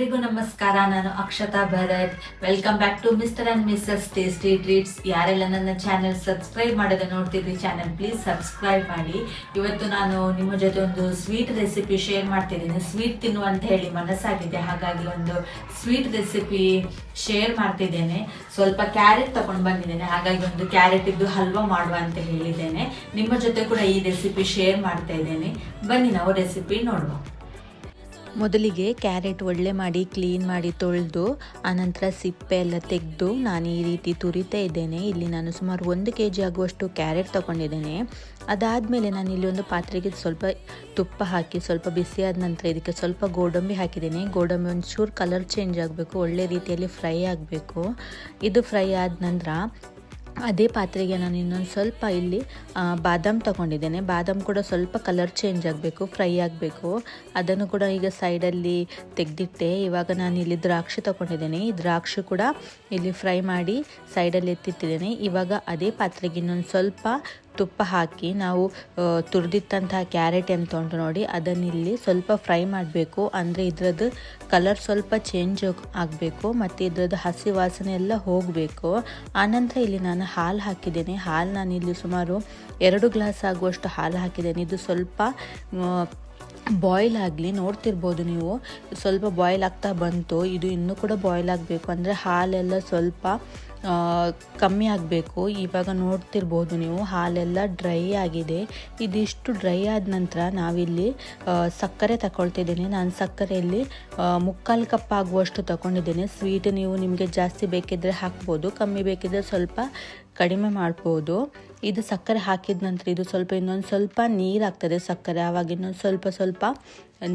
ಎಲ್ರಿಗೂ ನಮಸ್ಕಾರ. ನಾನು Akshata Bharat. Welcome back to Mr and Mrs Tasty Treats. ಯಾರೆಲ್ಲ ನನ್ನ ಚಾನೆಲ್ ಸಬ್ಸ್ಕ್ರೈಬ್ ಮಾಡೋದು ನೋಡ್ತಿದ್ರಿ, ಚಾನೆಲ್ ಪ್ಲೀಸ್ ಸಬ್ಸ್ಕ್ರೈಬ್ ಮಾಡಿ. ಇವತ್ತು ನಾನು ನಿಮ್ಮ ಜೊತೆ ಒಂದು ಸ್ವೀಟ್ ರೆಸಿಪಿ ಶೇರ್ ಮಾಡ್ತಿದ್ದೀನಿ. ಸ್ವೀಟ್ ತಿನ್ನುವ ಅಂತ ಹೇಳಿ ಮನಸ್ಸಾಗಿದೆ, ಹಾಗಾಗಿ ಒಂದು ಸ್ವೀಟ್ ರೆಸಿಪಿ ಶೇರ್ ಮಾಡ್ತಿದ್ದೇನೆ. ಸ್ವಲ್ಪ ಕ್ಯಾರೆಟ್ ತಗೊಂಡು ಬಂದಿದ್ದೇನೆ, ಹಾಗಾಗಿ ಒಂದು ಕ್ಯಾರೆಟ್ ಇದ್ದು ಹಲ್ವಾ ಮಾಡುವ ಅಂತ ಹೇಳಿದ್ದೇನೆ. ನಿಮ್ಮ ಜೊತೆ ಕೂಡ ಈ ರೆಸಿಪಿ ಶೇರ್ ಮಾಡ್ತಾ ಇದ್ದೇನೆ. ಬನ್ನಿ ನಾವು ರೆಸಿಪಿ ನೋಡುವ. ಮೊದಲಿಗೆ ಕ್ಯಾರೆಟ್ ಒಳ್ಳೆ ಮಾಡಿ ಕ್ಲೀನ್ ಮಾಡಿ ತೊಳೆದು ಆನಂತರ ಸಿಪ್ಪೆ ಎಲ್ಲ ತೆಗೆದು ನಾನು ಈ ರೀತಿ ತುರಿತಾ ಇದ್ದೇನೆ. ಇಲ್ಲಿ ನಾನು ಸುಮಾರು 1 kg ಆಗುವಷ್ಟು ಕ್ಯಾರೆಟ್ ತಗೊಂಡಿದ್ದೇನೆ. ಅದಾದಮೇಲೆ ನಾನು ಇಲ್ಲಿ ಒಂದು ಪಾತ್ರೆಗೆ ಸ್ವಲ್ಪ ತುಪ್ಪ ಹಾಕಿ ಸ್ವಲ್ಪ ಬಿಸಿಯಾದ ನಂತರ ಇದಕ್ಕೆ ಸ್ವಲ್ಪ ಗೋಡಂಬಿ ಹಾಕಿದ್ದೇನೆ. ಗೋಡಂಬಿ ಒಂಚೂರು ಕಲರ್ ಚೇಂಜ್ ಆಗಬೇಕು, ಒಳ್ಳೆ ರೀತಿಯಲ್ಲಿ ಫ್ರೈ ಆಗಬೇಕು. ಇದು ಫ್ರೈ ಆದ ನಂತರ ಅದೇ ಪಾತ್ರೆಗೆ ನಾನು ಇನ್ನೊಂದು ಸ್ವಲ್ಪ ಇಲ್ಲಿ ಬಾದಾಮ್ ತಗೊಂಡಿದ್ದೇನೆ. ಬಾದಾಮ್ ಕೂಡ ಸ್ವಲ್ಪ ಕಲರ್ ಚೇಂಜ್ ಆಗಬೇಕು, ಫ್ರೈ ಆಗಬೇಕು. ಅದನ್ನು ಕೂಡ ಈಗ ಸೈಡಲ್ಲಿ ತೆಗೆದಿಟ್ಟೆ. ಇವಾಗ ನಾನು ಇಲ್ಲಿ ದ್ರಾಕ್ಷಿ ತಗೊಂಡಿದ್ದೇನೆ. ಈ ದ್ರಾಕ್ಷಿ ಕೂಡ ಇಲ್ಲಿ ಫ್ರೈ ಮಾಡಿ ಸೈಡಲ್ಲಿ ಎತ್ತಿಟ್ಟಿದ್ದೇನೆ. ಇವಾಗ ಅದೇ ಪಾತ್ರೆಗೆ ಇನ್ನೊಂದು ಸ್ವಲ್ಪ ತುಪ್ಪ ಹಾಕಿ ನಾವು ತುರಿದಿಟ್ಟಂತಹ ಕ್ಯಾರೆಟ್ ಅಂತ ಉಂಟು ನೋಡಿ, ಅದನ್ನಿಲ್ಲಿ ಸ್ವಲ್ಪ ಫ್ರೈ ಮಾಡಬೇಕು. ಅಂದರೆ ಇದರದ್ದು ಕಲರ್ ಸ್ವಲ್ಪ ಚೇಂಜ್ ಆಗಬೇಕು ಮತ್ತು ಇದರದ್ದು ಹಸಿ ವಾಸನೆ ಎಲ್ಲ ಹೋಗಬೇಕು. ಆನಂತರ ಇಲ್ಲಿ ನಾನು ಹಾಲು ಹಾಕಿದ್ದೇನೆ. ಹಾಲು ನಾನು ಇಲ್ಲಿ ಸುಮಾರು 2 ಗ್ಲಾಸ್ ಆಗುವಷ್ಟು ಹಾಲು ಹಾಕಿದ್ದೇನೆ. ಇದು ಸ್ವಲ್ಪ ಬಾಯ್ಲ್ ಆಗಲಿ, ನೋಡ್ತಿರ್ಬೋದು ನೀವು ಸ್ವಲ್ಪ ಬಾಯ್ಲ್ ಆಗ್ತಾ ಬಂತು. ಇದು ಇನ್ನೂ ಕೂಡ ಬಾಯ್ಲ್ ಆಗಬೇಕು, ಅಂದರೆ ಹಾಲೆಲ್ಲ ಸ್ವಲ್ಪ ಕಮ್ಮಿ ಆಗಬೇಕು. ಇವಾಗ ನೋಡ್ತಿರ್ಬೋದು ನೀವು ಹಾಲೆಲ್ಲ ಡ್ರೈ ಆಗಿದೆ. ಇದಿಷ್ಟು ಡ್ರೈ ಆದ ನಂತರ ನಾವಿಲ್ಲಿ ಸಕ್ಕರೆ ತಗೊಳ್ತಿದ್ದೇನೆ. ನಾನು ಸಕ್ಕರೆಯಲ್ಲಿ 3/4 ಕಪ್ ಆಗುವಷ್ಟು ತಗೊಂಡಿದ್ದೇನೆ. ಸ್ವೀಟ್ ನೀವು ನಿಮಗೆ ಜಾಸ್ತಿ ಬೇಕಿದ್ದರೆ ಹಾಕ್ಬೋದು, ಕಮ್ಮಿ ಬೇಕಿದ್ದರೆ ಸ್ವಲ್ಪ ಕಡಿಮೆ ಮಾಡ್ಬೋದು. ಇದು ಸಕ್ಕರೆ ಹಾಕಿದ ನಂತರ ಇದು ಸ್ವಲ್ಪ ಇನ್ನೊಂದು ಸ್ವಲ್ಪ ನೀರು ಆಗ್ತದೆ ಸಕ್ಕರೆ, ಆವಾಗ ಇನ್ನೊಂದು ಸ್ವಲ್ಪ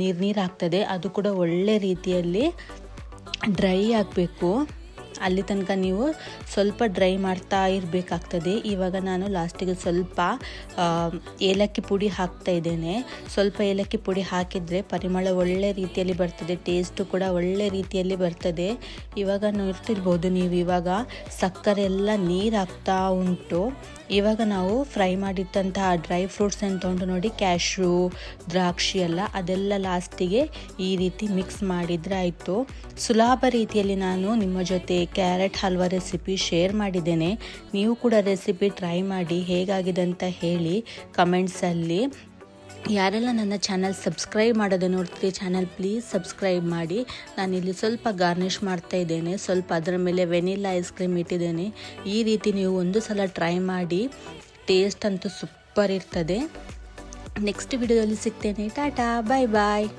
ನೀರು ಆಗ್ತದೆ. ಅದು ಕೂಡ ಒಳ್ಳೆ ರೀತಿಯಲ್ಲಿ ಡ್ರೈ ಆಗಬೇಕು. ಅಲ್ಲಿ ತನಕ ನೀವು ಸ್ವಲ್ಪ ಡ್ರೈ ಮಾಡ್ತಾ ಇರಬೇಕಾಗ್ತದೆ. ಇವಾಗ ನಾನು ಲಾಸ್ಟಿಗೆ ಸ್ವಲ್ಪ ಏಲಕ್ಕಿ ಪುಡಿ ಹಾಕ್ತಾ ಇದ್ದೇನೆ. ಸ್ವಲ್ಪ ಏಲಕ್ಕಿ ಪುಡಿ ಹಾಕಿದರೆ ಪರಿಮಳ ಒಳ್ಳೆ ರೀತಿಯಲ್ಲಿ ಬರ್ತದೆ, ಟೇಸ್ಟು ಕೂಡ ಒಳ್ಳೆ ರೀತಿಯಲ್ಲಿ ಬರ್ತದೆ. ಇವಾಗ ನೋಡ್ತಿರ್ಬೋದು ನೀವು, ಇವಾಗ ಸಕ್ಕರೆ ಎಲ್ಲ ನೀರು ಹಾಕ್ತಾ ಉಂಟು. ಇವಾಗ ನಾವು ಫ್ರೈ ಮಾಡಿಟ್ಟಂತಹ ಡ್ರೈ ಫ್ರೂಟ್ಸ್ ಅಂತ ಉಂಟು ನೋಡಿ, ಕ್ಯಾಶ್ಯೂ, ದ್ರಾಕ್ಷಿ ಎಲ್ಲ, ಅದೆಲ್ಲ ಲಾಸ್ಟಿಗೆ ಈ ರೀತಿ ಮಿಕ್ಸ್ ಮಾಡಿದರೆ ಆಯಿತು. ಸುಲಭ ರೀತಿಯಲ್ಲಿ ನಾನು ನಿಮ್ಮ ಜೊತೆ ಕ್ಯಾರೆಟ್ ಹಲ್ವಾ ರೆಸಿಪಿ ಶೇರ್ ಮಾಡಿದ್ದೇನೆ. ನೀವು ಕೂಡ ರೆಸಿಪಿ ಟ್ರೈ ಮಾಡಿ ಹೇಗಾಗಿದೆ ಅಂತ ಹೇಳಿ ಕಮೆಂಟ್ಸಲ್ಲಿ. ಯಾರೆಲ್ಲ ನನ್ನ ಚಾನಲ್ ಸಬ್ಸ್ಕ್ರೈಬ್ ಮಾಡೋದು ನೋಡ್ತೀರಿ, ಚಾನಲ್ ಪ್ಲೀಸ್ ಸಬ್ಸ್ಕ್ರೈಬ್ ಮಾಡಿ. ನಾನಿಲ್ಲಿ ಸ್ವಲ್ಪ ಗಾರ್ನಿಷ್ ಮಾಡ್ತಾ ಇದ್ದೇನೆ, ಸ್ವಲ್ಪ ಅದರ ಮೇಲೆ ವೆನಿಲಾ ಐಸ್ ಕ್ರೀಮ್ ಇಟ್ಟಿದ್ದೇನೆ. ಈ ರೀತಿ ನೀವು ಒಂದು ಸಲ ಟ್ರೈ ಮಾಡಿ, ಟೇಸ್ಟ್ ಅಂತೂ ಸೂಪರ್ ಇರ್ತದೆ. ನೆಕ್ಸ್ಟ್ ವಿಡಿಯೋದಲ್ಲಿ ಸಿಗ್ತೇನೆ. ಟಾಟಾ, ಬಾಯ್ ಬಾಯ್.